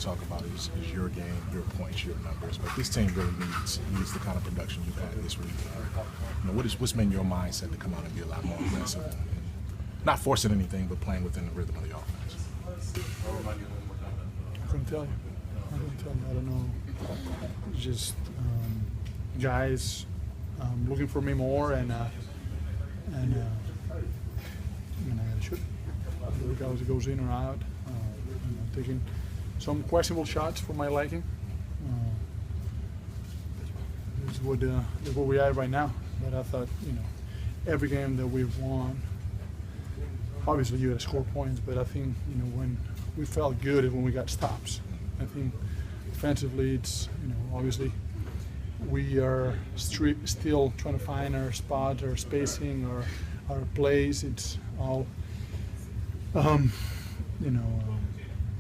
talk about is your game, your points, your numbers. But this team really needs the kind of production you've had this week. What's been your mindset to come out and be a lot more aggressive and not forcing anything, but playing within the rhythm of the offense? I couldn't tell you. I don't know. Just guys looking for me more, and I gotta shoot. Regardless if it goes in or out, taking some questionable shots for my liking. This is what we are right now. But I thought, every game that we've won, obviously you got to score points, but I think, when we felt good is when we got stops. I think defensively, it's, obviously we are still trying to find our spots, our spacing, our plays. It's all, a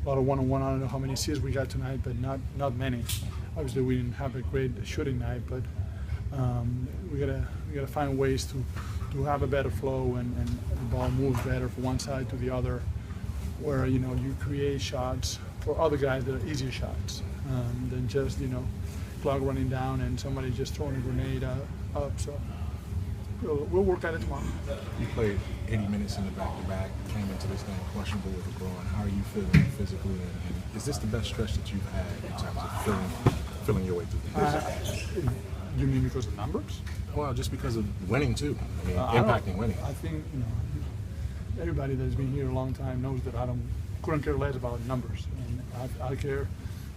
lot of one-on-one. I don't know how many assists we got tonight, but not many. Obviously, we didn't have a great shooting night, but we gotta find ways to have a better flow and the ball moves better from one side to the other, where you create shots for other guys that are easier shots than just clock running down and somebody just throwing a grenade up. So we'll work at it tomorrow. You played 80 minutes in the back-to-back, came into this game questionable with the groin. How are you feeling physically? And is this the best stretch that you've had in terms of feeling your way through? You mean because of numbers? Well, just because of winning too. I mean, impacting winning. I think everybody that's been here a long time knows that I couldn't care less about numbers, and I care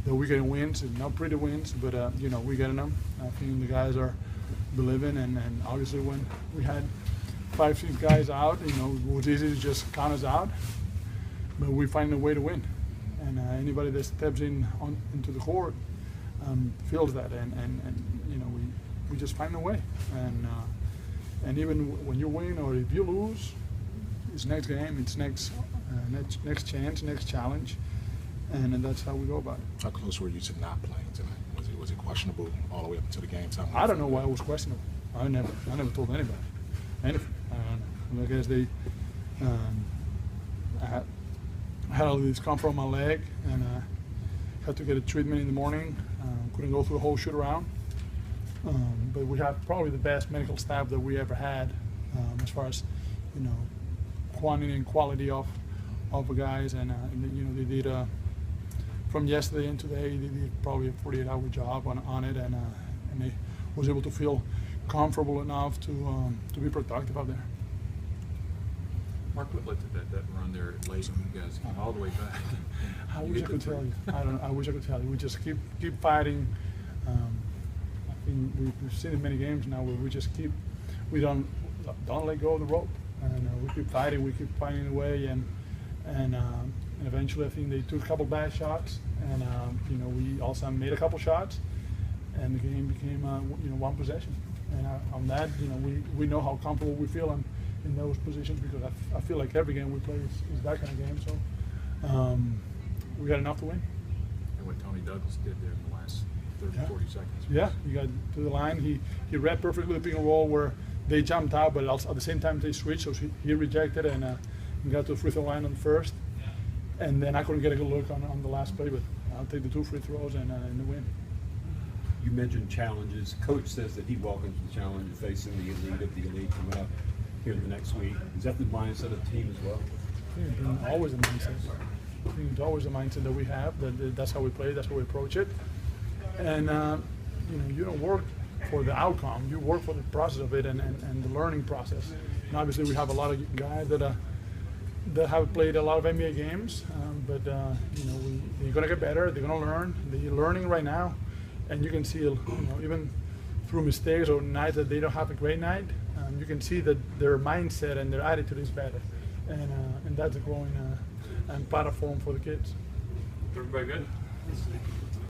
that we're getting wins, and not pretty wins, but we're getting them. I think the guys are believing, and obviously when we had 5-6 guys out, it was easy to just count us out, but we find a way to win, and anybody that steps into the court feels that, and we just find a way, and even when you win or if you lose, it's next game, it's next chance, next challenge, and that's how we go about it. How close were you to not playing tonight? Was it questionable all the way up until the game time? I don't know why it was questionable. I never told anybody anything. I guess they I had all this come from my leg, and had to get a treatment in the morning. Couldn't go through the whole shoot around. But we have probably the best medical staff that we ever had, as far as quantity and quality of the guys, and they did from yesterday and today they did probably a 48-hour job on it, and they was able to feel comfortable enough to be productive out there. Mark, what led to that run there late? You guys came all the way back. I wish I could tell you. I wish I could tell you. We just keep fighting. I think we've seen it many games now where we don't let go of the rope, and we keep fighting. We keep finding a way, and eventually I think they took a couple bad shots, and we also made a couple shots, and the game became one possession. And on that, we know how comfortable we feel in those positions, because I feel like every game we play is that kind of game. So we got enough to win. And what Tony Douglas did there in the last 30, 40 seconds. Yeah, he got to the line. He read perfectly the pick and roll where they jumped out, but also at the same time they switched. So he rejected and got to the free throw line on the first. And then I couldn't get a good look on the last play, but I'll take the 2 free throws and the win. You mentioned challenges. Coach says that he welcomes the challenge of facing the elite of the elite coming up here in the next week. Is that the mindset of the team as well? I think it's been always a mindset. I think it's always a mindset that we have. That's how we play. That's how we approach it. And you don't work for the outcome. You work for the process of it and the learning process. And obviously, we have a lot of guys that have played a lot of NBA games, but they're gonna get better. They're gonna learn. They're learning right now, and you can see, even through mistakes or nights that they don't have a great night, you can see that their mindset and their attitude is better, and that's a growing and platform for the kids. Everybody good?